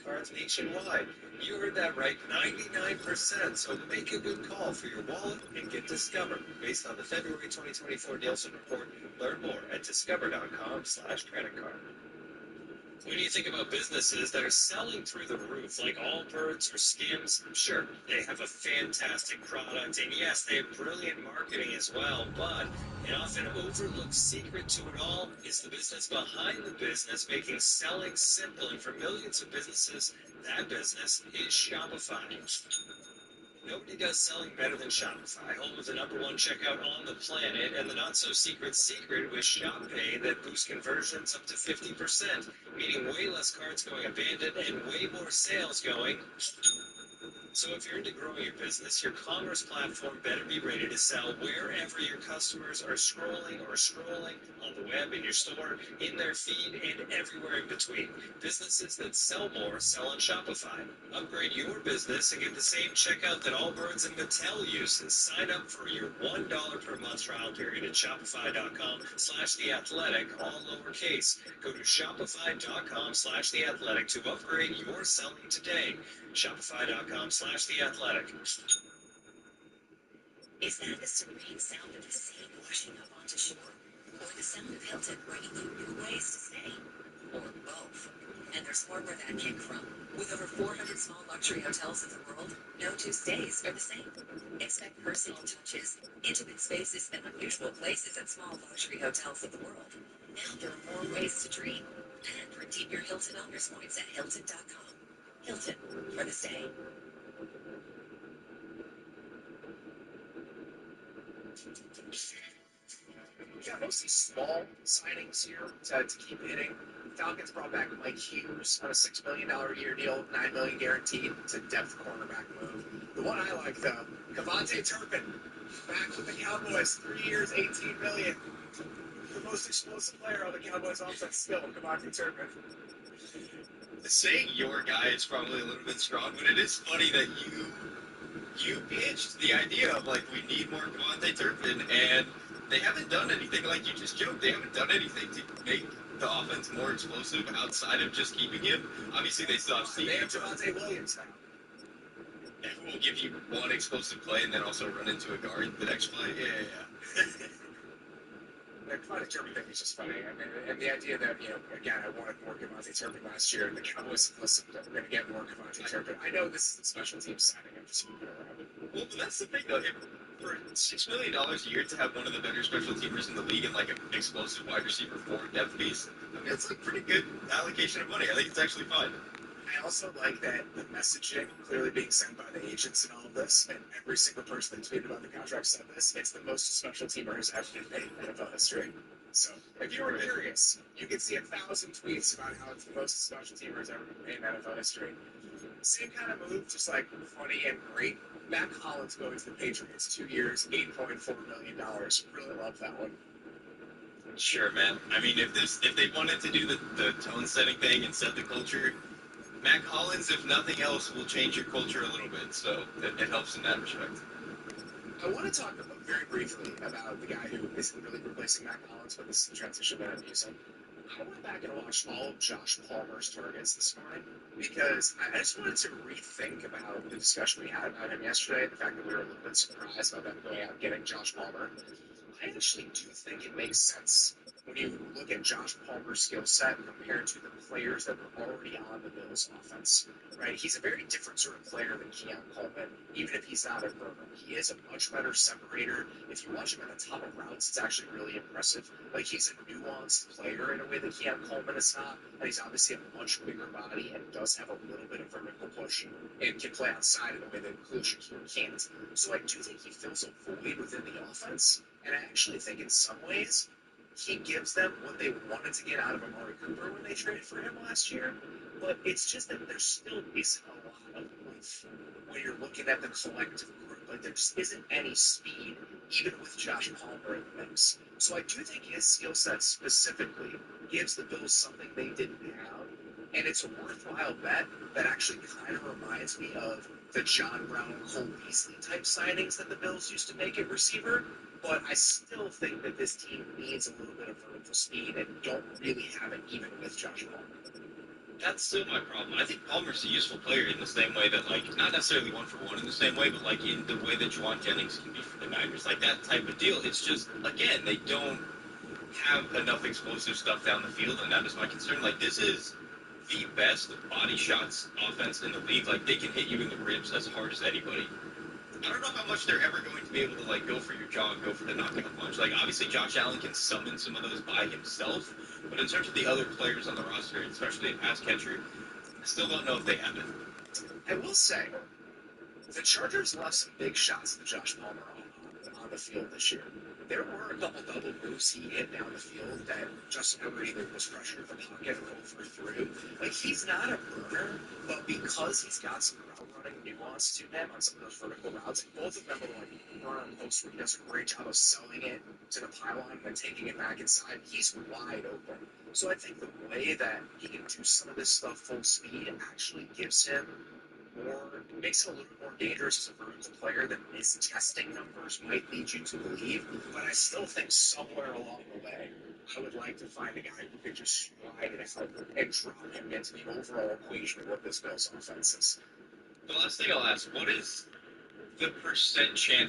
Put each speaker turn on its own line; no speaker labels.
cards nationwide. You heard that right, 99%. So make a good call for your wallet and get Discover. Based on the February 2024 Nielsen report, learn more at discover.com/credit card. When you think about businesses that are selling through the roof, like Allbirds or Skims, sure, they have a fantastic product, and yes, they have brilliant marketing as well, but an often overlooked secret to it all is the business behind the business, making selling simple, and for millions of businesses, that business is Shopify. Nobody does selling better than Shopify, home of the #1 checkout on the planet, and the not-so-secret secret with ShopPay that boosts conversions up to 50%, meaning way less carts going abandoned and way more sales going. So if you're into growing your business, your commerce platform better be ready to sell wherever your customers are scrolling on the web, in your store, in their feed, and everywhere in between. Businesses that sell more sell on Shopify. Upgrade your business and get the same checkout that Allbirds and Mattel use, and sign up for your $1 per month trial period at shopify.com/theathletic, all lowercase. Go to shopify.com/theathletic to upgrade your selling today. Shopify.com/theathletic.
Is that the serene sound of the sea washing up onto shore? Or the sound of Hilton bringing you new ways to stay? Or both? And there's more where that came from. With over 400 small luxury hotels in the world, no two stays are the same. Expect personal touches, intimate spaces, and unusual places at small luxury hotels of the world. Now there are more ways to dream. And redeem your Hilton Honors Points at Hilton.com. Hilton, for the stay.
We got mostly small signings here to keep hitting. Falcons brought back Mike Hughes on a $6 million a year deal, $9 million guaranteed. It's a depth cornerback move. The one I like, though, Kevontae Turpin, back with the Cowboys, 3 years, $18 million. The most explosive player on the Cowboys offense still, Kevontae Turpin.
Saying your guy is probably a little bit strong, but it is funny that you pitched the idea of, like, we need more Kevontae Turpin, and they haven't done anything. Like you just joked, they haven't done anything to make the offense more explosive outside of just keeping him. Obviously, they still have Steve.
They have Javonte Williams now.
And who will give you one explosive play and then also run into a guard the next play? Yeah.
The Kevontae Turpin thing is just funny. I mean, and the idea that, again, I wanted more Kevontae Turpin last year, and the Cowboys listened that we're going to get more Kevontae Turpin. I know this is a special team signing. I'm just moving around it.
Well, that's the thing, though. For $6 million a year to have one of the better special teamers in the league and like an explosive wide receiver 4 depth piece, I mean, it's like pretty good allocation of money. I think it's actually fine.
I also like that the messaging clearly being sent by the agents and all of this, and every single person that tweeted about the contract said this, it's the most special teamers ever been paid in NFL history. So, if you were curious, you could see 1,000 tweets about how it's the most special teamers ever been paid in NFL history. Same kind of move, just like funny and great. Matt Collins going to the Patriots, 2 years, $8.4 million. Really love that one.
Sure, man. I mean, if they wanted to do the tone-setting thing and set the culture, Matt Collins, if nothing else, will change your culture a little bit. So it helps in that respect.
I want to talk very briefly about the guy who isn't really replacing Matt Collins, but this is the transition that I'm using. I went back and watched all of Josh Palmer's targets this morning because I just wanted to rethink about the discussion we had about him yesterday, the fact that we were a little bit surprised about them going out and getting Josh Palmer. I actually do think it makes sense when you look at Josh Palmer's skill set compared to the players that were already on the Bills' offense, right? He's a very different sort of player than Keon Coleman, even if he's not a burner. He is a much better separator. If you watch him at the top of routes, it's actually really impressive. Like, he's a nuanced player in a way that Keon Coleman is not, and he's obviously a much bigger body and does have a little bit of vertical push and can play outside in a way that Inclusion can't. So I do think he fills a void within the offense, and I actually think in some ways he gives them what they wanted to get out of Amari Cooper when they traded for him last year. But it's just that there still isn't a lot of life when you're looking at the collective group. Like, there just isn't any speed, even with Josh Palmer in the mix. So I do think his skill set specifically gives the Bills something they didn't have. And it's a worthwhile bet that actually kind of reminds me of the John Brown, Cole Beasley type signings that the Bills used to make at receiver. But I still think that this team needs a little bit of vertical speed and don't really have it even with Josh Palmer.
That's still my problem. I think Palmer's a useful player in the same way that, like, not necessarily one for one in the same way, but like in the way that Juwan Jennings can be for the Niners, like that type of deal. It's just, again, they don't have enough explosive stuff down the field, and that is my concern. Like, this is the best body shots offense in the league. Like, they can hit you in the ribs as hard as anybody. I don't know how much they're ever going to be able to, like, go for your jaw and go for the knockout punch. Like, obviously, Josh Allen can summon some of those by himself, but in terms of the other players on the roster, especially a pass catcher, I still don't know if they have it.
I will say, the Chargers left some big shots to Josh Palmer on the field this year. There were a couple double moves he hit down the field that Justin Herbert either was pressured in the pocket or overthrew. Like, he's not a burner, but because he's got some route running nuance to him on some of those vertical routes, both of them are like run on post where he does a great job of selling it to the pylon and then taking it back inside. He's wide open. So I think the way that he can do some of this stuff full speed actually gives him more, makes him a little bit more dangerous as a vertical player than his testing numbers might lead you to believe. But I still think somewhere along the way, I would like to find a guy who could just stride it out and drop him into the overall equation of what this Bills offense is.
The last thing I'll ask, what is the percent chance